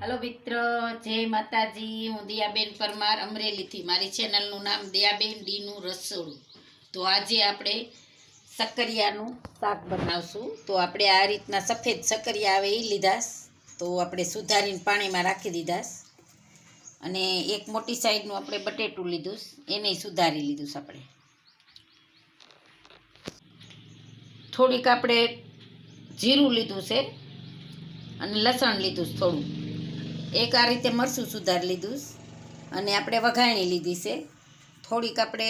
Hello मित्र, जय माताजी। हूँ दियाबेन परमार अमरेली थी। मारी चेनलનું નામ દિયાબેન ડીનું રસોડું। તો આજે આપણે સક્કરિયાનું શાક બનાવશું। તો આપણે આ રીતના સફેદ સક્કરિયા આવે એ લીધા, તો આપણે સુધારીને પાણીમાં રાખી દીધા, અને એક મોટી સાઈઝનું આપણે બટેટું લીધું, એને સુધારી લીધું આપણે। થોડીક આપણે જીરું લીધું છે અને લસણ લીધું થોડું, એક આ રીતે મરચું સુધારી લીધું, અને આપણે વઘાણી લીધી છે, થોડીક આપણે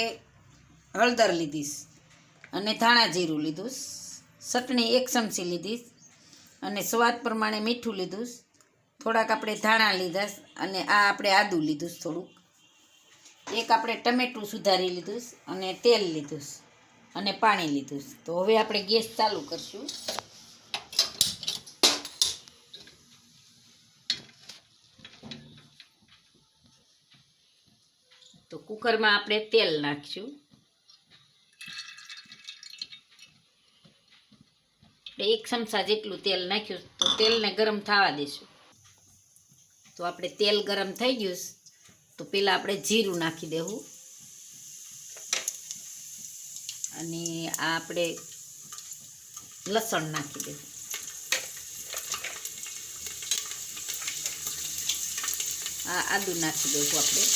હળદર લીધી અને ધાણા જીરું લીધું, ચટણી 1 ચમચી લીધી, અને સ્વાદ પ્રમાણે મીઠું લીધું, થોડાક આપણે ધાણા લીધા, અને આ આપણે આદું લીધું થોડુંક, એક આપણે ટમેટું સુધારી લીધું, અને તેલ લીધું અને પાણી લીધું। તો હવે આપણે ગેસ ચાલુ કરશું। તો કુકરમાં આપણે તેલ નાખશું। 1 ચમચા જેટલું તેલ નાખ્યું, તો તેલને ગરમ થવા દઈશું। તો આપણે તેલ ગરમ થઈ ગયું, તો પહેલાં આપણે જીરું નાખી દેવું, અને આ આપણે લસણ નાખી દેવું, આ આદું નાખી દેવું આપણે,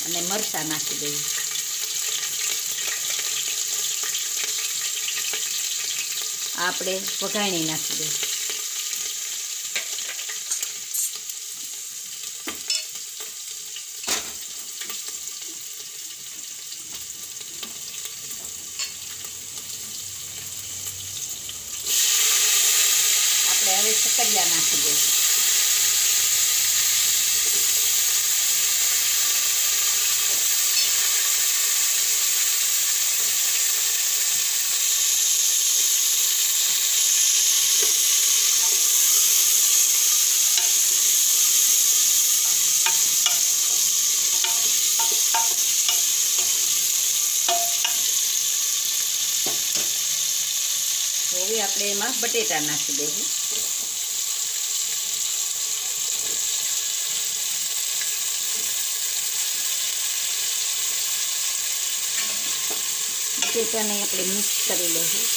અને મરચાં નાખી દેવું, આપણે વઘાણી નાખી દઈએ, આપણે હવે સક્કરિયા નાખી દઈશું। હવે આપણે એમાં બટેટા નાખી દઈશું, બટેટાને આપણે મિક્સ કરી લઈશું,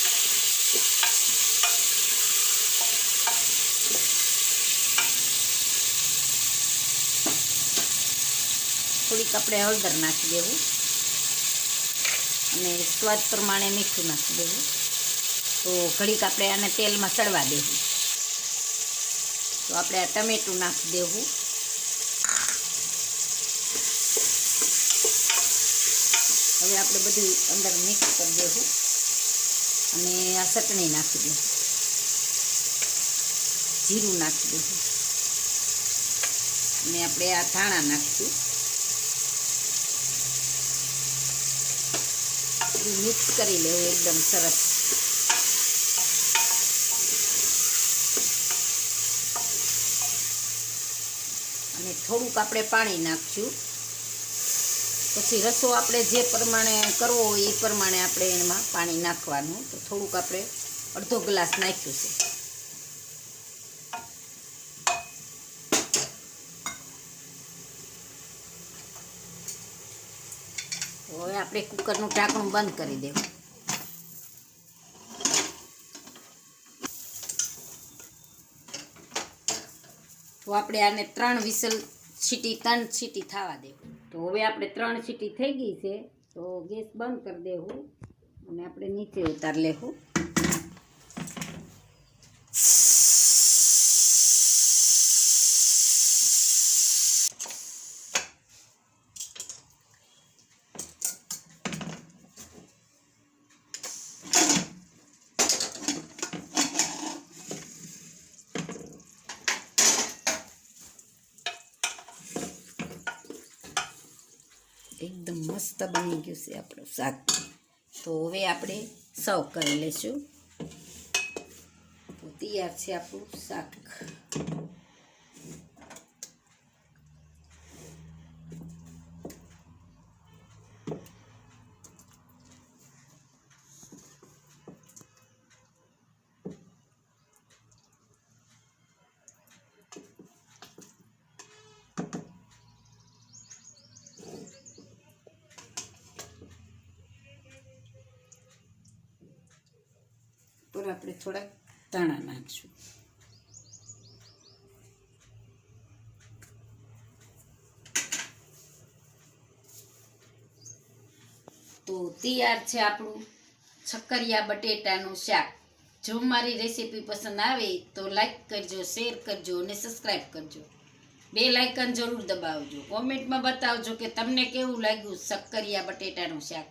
થોડીક આપણે હળદર નાખી દેવું, અને સ્વાદ પ્રમાણે મીઠું નાખી દેવું। તો ઘડીક આપણે આને તેલમાં ચડવા દેવું। તો આપણે આ ટમેટું નાખી દેવું, હવે આપણે બધું અંદર મિક્સ કરી દેવું, અને આ ચટણી નાખી દેવું, જીરું નાખી દેવું, અને આપણે આ ધાણા નાખીશું, મિક્સ કરી લેવું એકદમ સરસ। અને થોડુંક આપણે પાણી નાખશું, પછી રસો આપણે જે પ્રમાણે કરવો હોય એ પ્રમાણે આપણે એમાં પાણી નાખવાનું। તો થોડુંક આપણે અડધો ગ્લાસ નાખ્યું છે। હવે આપણે કુકરનું ઢાંકણું બંધ કરી દેવું। તો આપણે આને 3 સીટી થવા દેવું। તો હવે આપણે 3 સીટી થઈ ગઈ છે, તો ગેસ બંધ કરી દેવું, અને આપણે નીચે ઉતાર લેવું। એકદમ મસ્ત બની ગયું છે આપણું શાક। તો હવે આપણે સર્વ કરી લઈશું। તો તૈયાર છે આપણું શાક। હવે આપણે થોડાક ધાણા નાખશું. તો તૈયાર છે આપણું શક્કરિયા બટેટાનું શાક. જો મારી રેસીપી પસંદ આવે તો લાઈક કરજો, શેર કરજો અને સબસ્ક્રાઈબ કરજો. બેલ આઇકન જરૂર દબાવજો. કોમેન્ટમાં બતાવજો કે તમને કેવું લાગ્યું શક્કરિયા બટેટાનું શાક.